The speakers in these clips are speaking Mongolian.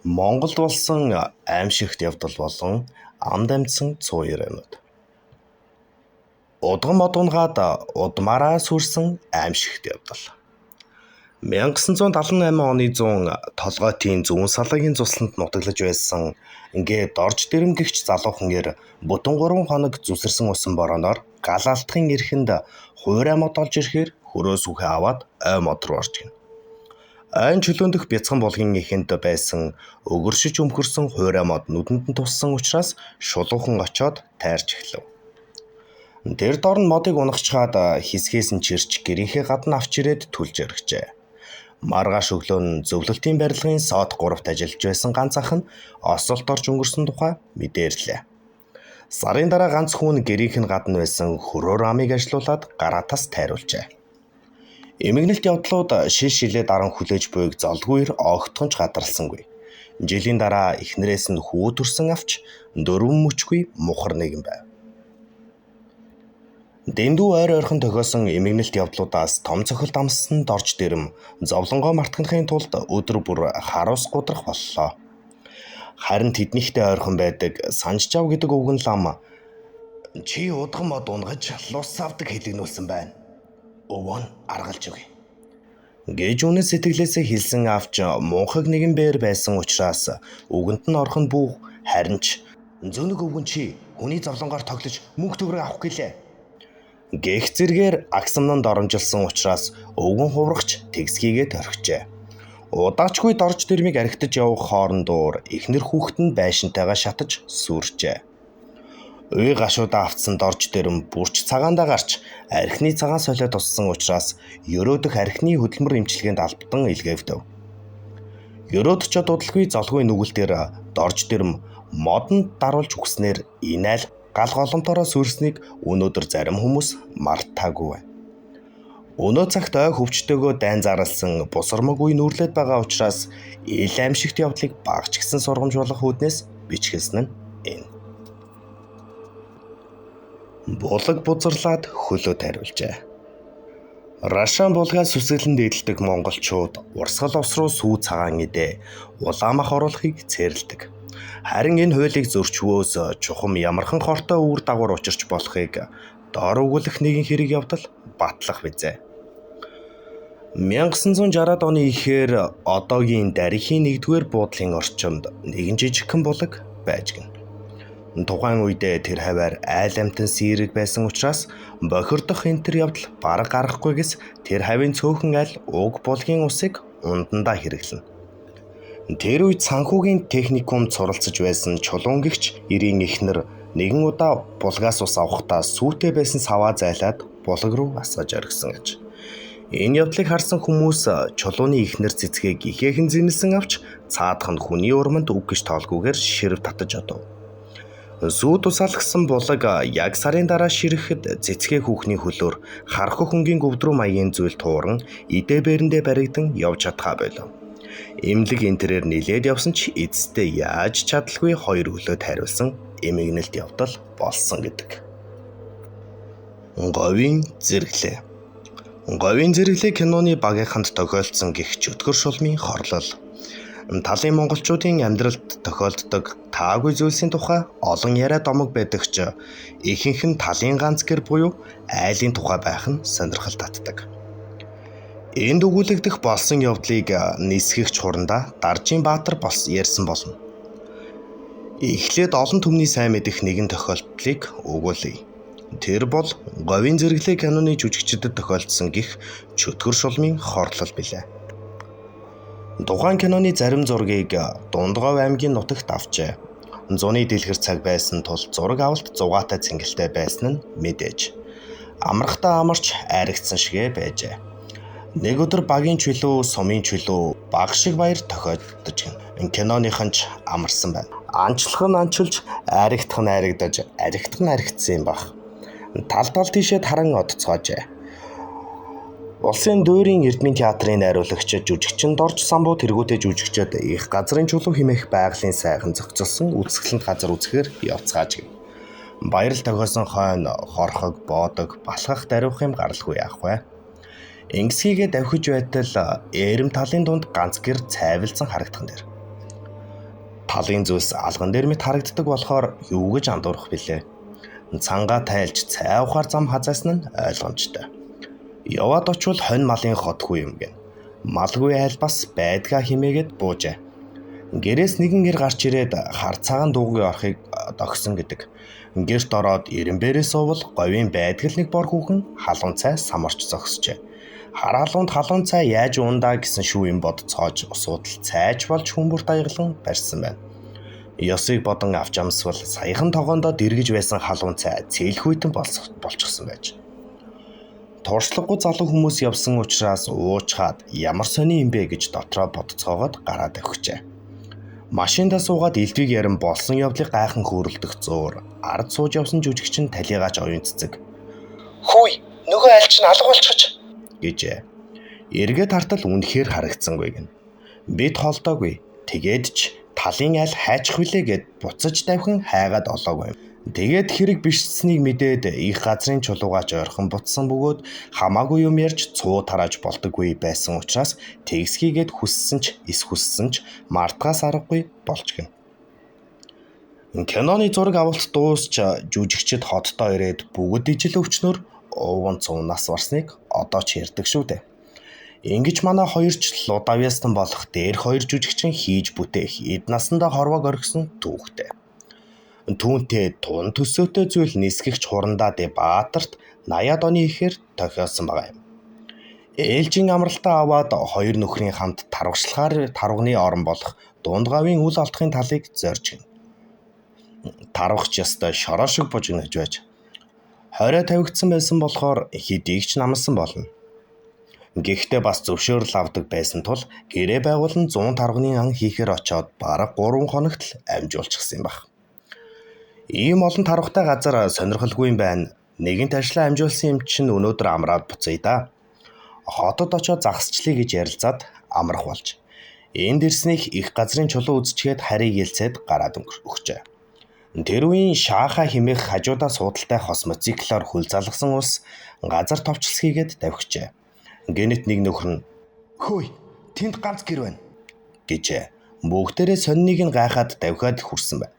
Монголд болсон аимшигт явдал болон амд амьдсан цуу ярианууд. Удган модунгаад удмаараа сүрсэн аимшигт явдал. 1978 оны 100 толгойтын зүүн салаагийн цусланд нутаглаж байсан ингээд дорж дэрэмгэгч залуухан эр бүтэн 3 хоног зүсэрсэн усан бороо,ноор гал алдахын эрхэнд хуурай мод олж ирэхээр хөрөөс үхээ аваад ой мод руу орж гин. Ойн чөлөөнд дэх бяцхан булгийн эхэнд байсан өгөршиж өмхөрсөн хуурай мод нүдэнд нь туссан учраас шулуухан очоод тайрч эхлэв. Тэр дор нь модыг унагчгаад хэсгээс нь чирч гэрийнхээ гадна авч ирээд түлж өргөжээ. Маргааш өглөө нь зөвлөлтийн барилгын сод 3-т ажиллаж байсан ганц ах нь осолт орж өнгөрсөн тухай мэдээрлээ. Сарын дараа ганц хүн гэрийнх нь гадна байсан хөрөөр амыг ажилуулад гараатаас тайруулжээ. Эмгэнэлт явдлууд шиш шилээ даран хүлээж буйг золгүйр огтхонч гадарлсангүй. Жилийн дараа эхнэрээс нь хүү төрсөн авч 4 мөчгүй мухар нэгэн байв. Дэндүү ойр ойрхон тохиосон эмгэнэлт явдлуудаас том цохилт амссанд орж дэрэм зовлонгоо мартахын тулд өдөр бүр харуус гудрах боллоо. Харин тэднийхтэй ойрхон байдаг Санжжав гэдэг өвгөн лам "Чи удган мод унгаж лус авдаг хэлэгнүүлсэн байна. Өвөө нь аргалж өгье" гэж үнэн сэтгэлээсээ хэлсэн авч муухаг нэгэн бээр байсан учраас үгэнд нь орхон бүү, харин ч "Зөнөг өвгөн чи хүний зовлонгоор тоглож мөнх төгрөг авах гэлээ" гэх зэргээр агсамнанд оромжилсан учраас өвгөн хуврагч тэгсхийгээд орхижээ. Удаачгүй дорж дэрмийг архитаж явах хоорондоор эхнэр хүүхэд нь байшинтайгаа шатаж сүрчээ. Уй гашуудаа автсан дорж дэрэм бүрч цагаандаа гарч архины цагаан солиод туссан учраас ерөөдөх архины хөдөлмөр эмчилгээнд албадан илгээвдэв. Ерөөдчөд удалгүй золгүй нүгэлтээр дорж дэрэм модонд даруулж үгснээр инайл гал голомтороо сүрснийг өнөөдөр зарим хүмүүс мартаагүй байна. Өнөө цагт ой хөвчтэйгөө дайн зарлсан бусармаг үе нүрлээд байгаа учраас ил аимшигт явдлыг багч гисэн сургамжуулах үүднээс бичгэлсэн нь энэ. Булаг бузарлаад хөлөө тайруулжээ. Рашан булгаас сүсгэлэн дээдэлдэг монголчууд урсгал ус руу сүү цагаан идэ улаамах оруулахыг цээрлдэг. Харин энэ хуулийг зөрчвөөс чухам ямархан хортой үр дагавар учирч болохыг доор өгүүлэх нэгэн хэрэг явдал батлах бизээ. 1960-ад оны ихээр одоогийн дарихийн 1-р буудлын орчинд нэгэн жижигхэн булаг байж гин. Тухайн үедээ тэр хаваар айл амтан сэрэг байсан учраас бохирдох энэ төр явдал бараг гарахгүйгээс тэр хавийн цөөхөн айл уг булгийн усыг ундандаа хэрэглэнэ. Тэр үед санхүүгийн техникумд суралцж байсан чулуунгэгч эрийн эхнэр нэгэн удаа булгаас ус авахдаа сүйтэй байсан саваа зайлаад булаг руу асгаж оргисон аж. Энэ явдлыг харсан хүмүүс чулууны эхнэр цэцгийг ихээхэн зэмлсэн авч цаадах нь хүний урманд үг гэж тоолгүйгээр ширв татаж одов. Сүү тусаалгсан булаг яг сарын дараа ширэхэд цэцгээ хүүхний хөлөөр харах хөнгийн гөвдрүү маягийн зүйл тууран идэ бэрэндээ баригдан явж чадхаа болов. Эмнэлэг энтерээр нилээд явсан ч эцэстээ яаж чадалгүй 2 хөлөө тайруулсан эмгэнэлт явдал болсон гэдэг. Говийн зэрэглээ. Говийн зэрэглээ киноны багийнханд тохиолдсон гих чөтгөр шулмын хорлол. Талын монголчуудын амьдралд тохиолддог таагүй зүйлсийн тухай олон яриа домог байдаг ч ихэнх нь талын ганц гэр буюу айлын тухай байх нь сонирхол татдаг. Энд өгүүлэгдэх болсон явдлыг нисгэгч хурандаа Даржийн Баатар ярьсан болно. Эхлээд олон түмний сайн мэдэх нэгэн тохиолдлыг өгүүлье. Тэр бол Говийн зэрэглээ киноны жүжигчдэд тохиолдсон гих чөтгөр шулмын хорлол билээ. Тухайн киноны зарим зургийг Дундгов аймгийн нутагт авчээ. Зуны дэлгэр цаг байсан тул зураг авалт зугаатай цэнгэлтэй байсан нь мэдээж. Амрахтаа амарч айрагдсан шигэ байжээ. Нэг өдөр багийн чөлөө, сумын чөлөө баг шиг баяр тохиолдож киноныхан ч амарсан байна. Анчлах нь анчилж, айрагдах нь айрагдаж, аригдах нь аригдсан юм баг. Тал тийшээ харан одцоожээ. Улсын дуурийн Эрдмийн театрын найруулагч жүжигчин Дорж самбуу тэргүүтэй жүжигчид их газрын чулуу хэмээх байгалийн сайхан зохицолсон үзэсгэлэнт газар үзэхээр явцгааж гин. Баярал тохиосон хойно хорхог, боодог, балхах даруйх юм гаралгүй яах вэ? Ингэсгийгээ давхиж байтал эрэм талын дунд ганц гэр цайвилсан харагдах нэр. Талын зүйлс алган дээр мэт харагддаг болохоор юу гэж андуурах билээ. Цангаа тайлж цай ухаар зам хазаасан нь ойлгомжтой. Яваад очвол хонь малын хотгүй юм гэн. Малгүй айл бас байдгаа химээгээд буужээ. Гэрээс нэгэн гэр гарч ирээд хар цагаан дуугийн орохыг догсон гэдэг. Гэрт ороод ирэмбэрээ суувал говийн байдгал нэг бор хүүхэн халуун цай самарч зогсжээ. Хар халуунд халуун цай яаж ундаа гэсэн шүү юм бодцоож усуудал цайж болж хүмүүрт аяглан барьсан байна. Ёсыг бодон авч амсвал саяхан тогоондоо дэргэж байсан халуун цай цээлхүйтэн болчихсон байж. Туршлагагүй залуу хүмүүс явсан учраас уучхаад ямар сони юм бэ гэж дотроо бодцоогоод гараад авчихжээ. Машиндаа суугаад элдвийг яран болсон явдлыг гайхан хөөрөлдөх зуур ард сууж явсан жүжигч нь талигаач оюун цэцэг. "Хүй, нөгөө айл чинь алга болчихж" гэжээ. Эргээд хартал үнэхээр харагдсангүй гэн. Бид холдоогүй. Тэгээд ч талын айл хайчих вүлээ гэд буцаж давхин хайгаад олоогүй. Тэгээд хэрэг бишсэнийг мэдээд их газрын чулуугаач ойрхон бутсан бөгөөд хамаагүй юм ярьж цуу тарааж болдоггүй байсан учраас тэгсхийгээд хүссэн ч эс хүссэн ч мартахаас аргагүй болж гин. Киноны зураг авалт дуусч жүжигчид хотдоо ирээд бүгд ижил өвчнөр ууван цуунаас варсныг одоо ч ярьдаг шүү дээ. Ингиж манай хоёрч лудавьястан болох дээр хоёр жүжигчин хийж бүтээх эд насандаа хорвоог орхисон түүхтэй. Түүнтэй тун төсөөтэй зүйл нисгэгч хурандаа Баатарт 80-ад оны ихээр тохиолсон байгаа юм. Ээлжийн амралтаа аваад хоёр нөхрийн хамт тарвагшлахаар тарвагны орон болох Дундгавийн үл алдахын талыг зорж гин. Тарвагч ястай шороо шиг бужигнаж байж хорой тавигдсан байсан болохоор хэдийг ч намсан болно. Гэхдээ бас зөвшөөрөл авдаг байсан тул гэрээ байгуулан 100 тарвагны ан хийхээр очоод бараг 3 хоногт л амжуулчихсан юм баг. Ийм олон тарвагтай газар сонирхолгүй юм байна. Нэгэнт ажлаа амжуулсан юм чинь өнөөдөр амраад буцъя да. Хотод очоод загасчлаа гэж ярилцаад амрах болж. Энд ирснийх их газрын чулуу үзчихэд харийг ялцээд гараад өгчээ. Тэр үеийн шааха химэх хажуудаа суудалтай хос мотоциклоор хөл залгасан ус газар товчлсхийгээд давхижээ. Гэнэт нэг нөхөр нь "Хөөе, тэнд ганц гэр байна" гэжээ. Бүгдээрээ сонныг нь гайхаад давхиад хүрсэн байна.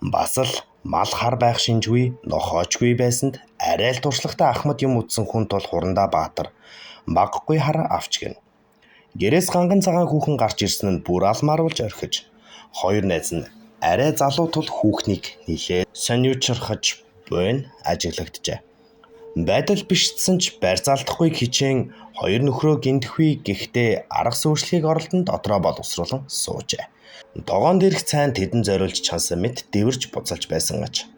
Бас л мал хар байх шинжгүй, нохоочгүй байсанд арай л туршлагатай Ахмад юм утсан хүн тул хурандаа Баатар баггүй хар авч гин. Гэрээс ганган цагаан хүүхэн гарч ирсэн нь бүр алмааруулж орхиж. Хоёр найз нь арай залуу тул хүүхнийг нийлээ сониучрахж буйн ажиглагджээ. Байдал бишдсэн ч барь залдахгүй хичээн хоёр нөхрөө гинтхүй гэхдээ арга сүршлэгийг оролдон дотроо боловсруулан суужээ. Тогоон дээрх цайн тэдэн зориулж чансан мэт дэвэрж буцалж байсан аж.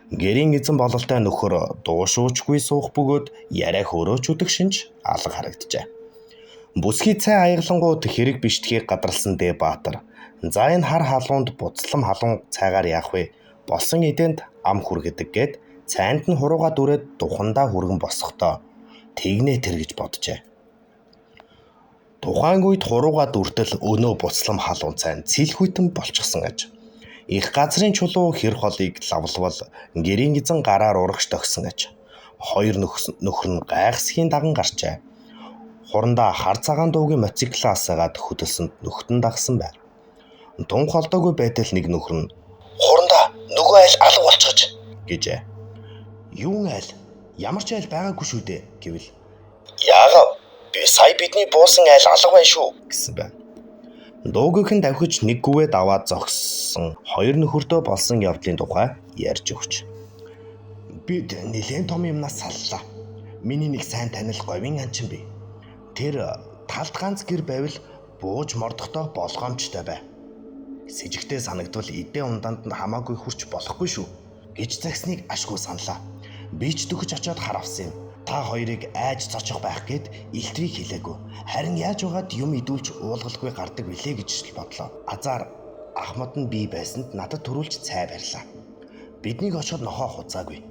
Гэрийн эзэн бололтой нөхөр дуушуучгүй суух бөгөөд яриа хөөрөөч үдэг шинж алга харагджээ. Бүсгий цай аяглангууд хэрэг биштгэхийг гадралсан Баатар. За энэ хар халуунд буцлам халуун цайгаар яах вэ? Болсон эдэнд ам хүргэдэг гэд цайнд нь хурууга дүрээд духандаа хүргэн босохдоо тэгнэ тэр гэж боджээ. Тухайн үед хурууга дүртэл өнөө буцлам халуун цайн цэлхүйтэн болчихсон аж. Их газрын чулуу хэр холыг лавлвал гэрийн эзэн гараар урагш төгсөн аж. Хоёр нөхөр нь гайхсхийн даган гарчээ. Хурандаа хар цагаан дуугийн мотоциклаас гаад хөдөлсөнд нөхтөн дагсан байна. Тун холдоогүй байтал нэг нөхөр нь "Хурандаа нөгөө айл алга болчихж" гэжээ. "Юун айл? Ямар ч айл байгаагүй шүү дээ" гэвэл "Яагаад? Сая бидний буусан айл алга байна шүү" гэсэн байна. Дуугийнхэн давхиж нэг гүвэд аваад зогссон хоёр нөхөртөө болсон явдлын тухай ярьж өгч. "Бид нэлээд том юмнаас саллаа. Миний нэг сайн танил говийн анчин бий. Тэр талд ганц гэр байвал бууж мордохдоо болгоомжтой бай. С ижигтэй санагдвал эдээ унданд нь хамаагүй хүрч болохгүй шүү" гэж загсныг ашгүй саналаа. Би ч дөхөж очиод хар авсан юм. Та хоёрыг айж цочих байх гээд илтрийг хэлээгүй. Харин яаж угаад юм идүүлж уулгалгүй гардаг билээ гэж л бодлоо. Азар Ахмад нь бий байсанд надад төрүүлж цай барьлаа. Биднийг очиод нохоо хуцаагүй.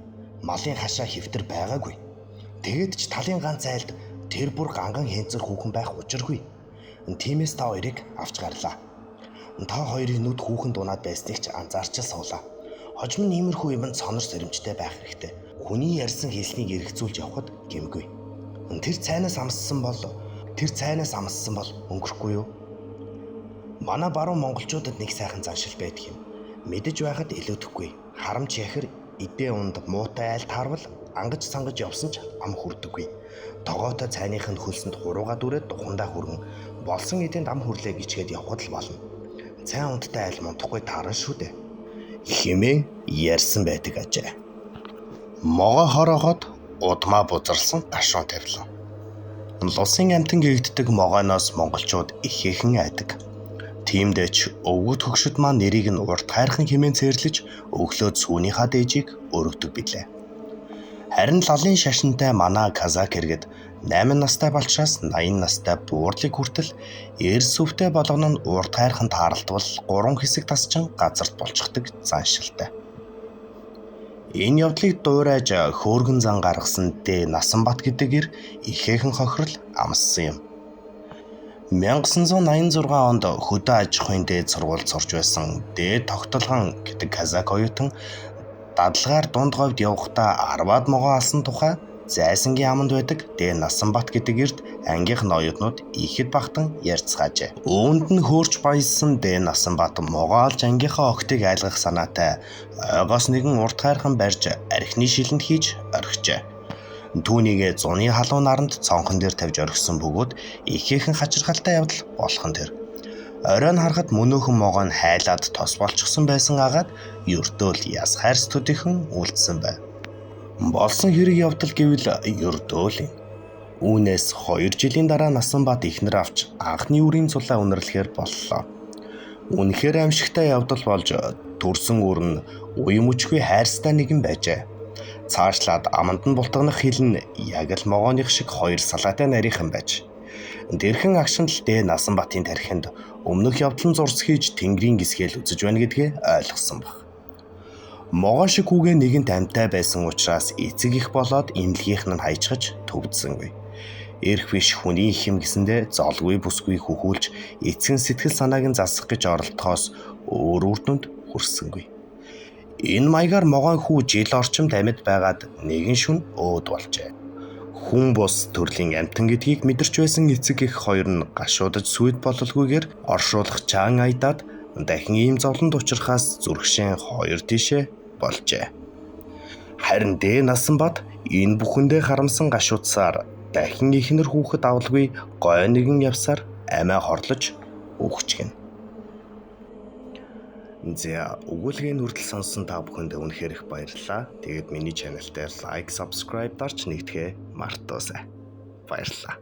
Малын хашаа хэвтэр байгаагүй. Тэгэд ч талын ганц айлд тэр бүр ганган хэнцэр хүүхэн байх учиргүй. Тиймээс та хоёрыг авч гарлаа. Та хоёрын нүд хүүхэн дунаад байсныг ч анзаарч суулаа. Хожим нь иймэрхүү юмд сонор сэрэмжтэй байх хэрэгтэй. Хүний ярьсан хэлснийг эргэцүүлж явхад гэмгүй. Тэр цайнаас амссан бол өнгөрөхгүй юу? Манай баруун монголчуудад нэг сайхан заншил байдаг юм. Мэдэж байхад илүүдэхгүй. Харамч яхир эдээ унд муутай айл таарвал ангаж сангаж явсан ч ам хүрдэггүй. Тогоотой цайных нь хөлсөнд хурууга дүрээд духандаа хүргэн болсон эдэнд ам хүрлээ гिचгээд явхад л болно. Цайн ундтай айл мунтахгүй таарна шүү дээ. Хэмээн ярьсан байдаг ажээ. Могоо хороогоод удмаа бузарсан гашуун тавилан. Лусын амтан гэгддэг могооноос монголчууд ихээхэн айдаг. Тиймдээч өвгөт хөгшөд маань нэрийг нь урт хайрхан хэмээн цээрлэж өглөөд сүүнийхаа дээжийг өргөдөг билээ. Харин лалын шашинтай манай казак иргэд 8 настай болчраас 80 настай буурлыг хүртэл эрс сүвтэй болгоно нь урт хайрхан таарлтвал 3 хэсэг тасчин газарт болчихдаг заншилтай. Энэ явдлыг дуурайж хөөргөн зан гаргасан Дэ Насанбат гэдэг ир ихээхэн хохирол амссан юм. 1986 онд хөдөө аж ахуйн дээд сургуульд сурч байсан Дэ Тогтолгон гэдэг казак оюутан дадлагаар дунд говьд явахдаа 10-аад могоо алсан тухай Зайсангийн аманд байдаг Дэ Насанбат гэдэг эрд ангийнхан оюутнууд ихэд багтан ярьцгаажээ. Үүнд нь хөөрч баяссан Дэ Насанбат могоо алж ангийнхаа октыг айлгах санаатай ойгоос нэгэн урт хайрхан барьж архины шилэнд хийж орхижээ. Түүнийгээ зуны халуун наранд цонхон дээр тавьж орхисон бөгөөд ихээхэн хачирхалтай явдал болох нь тэр. Оройн харахад мөнөөхөн могоо нь хайлаад тос болчихсон байсан агаад ердөөл яс хайрцтуудынхан үлдсэн байв. Болсон хэрэг явдал гэвэл ердөөл юм. Үүнээс 2 жилийн дараа Насанбат ихнэр авч анхны үрийн цулаа үнэрлэхээр боллоо. Үнэхээр аимшигтай явдал болж төрсөн үр нь уян мөчгүй хайрстай нэгэн байжээ. Цаашлаад аманд нь бултганах хил нь яг л могооных шиг 2 салаатай нарийнхан байж. Дэрхэн агшин л Дэ Насанбатын тархинд өмнөх явдлан зурс хийж тэнгэрийн гисгээл үзэж байна гэдгээ ойлгосон баг. Могоо шиг хүүгээ нэгэнт амьтай байсан учраас эцэг их болоод имлгийнх нь хайчгаж төвдсөнгүй. Эрх биш хүний хэм гэсэндээ золгүй бүсгүй хөхүүлж эцгэн сэтгэл санааг нь засах гэж оролдохоос өөр үр дүнд хүрсэнгүй. Энэ маягаар могоо хүү жил орчим амьд байгаад нэгэн шүн өөд болжээ. Хүн бус төрлийн амтан гэдгийг мэдэрч байсан эцэг их хоёр нь гашуудаж сүйд бололгүйгээр оршуулах чаан айдаад дахин ийм зовлонд учрахаас зүрхшин хоёр тишээ болжээ. Харин Дэ Насанбат энэ бүхэндээ харамсан гашуудсаар дахин ихнэр хүүхэд авалгүй гой нэгэн явсаар амиа хорлож өгчгэн. За өгүүлгийн хүртэл сонссон та бүхэнд үнэхээр их баярлалаа. Тэгээд миний чаналтай лайк, subscribe дарж нэгтгэхээ мартаосай. Баярлалаа.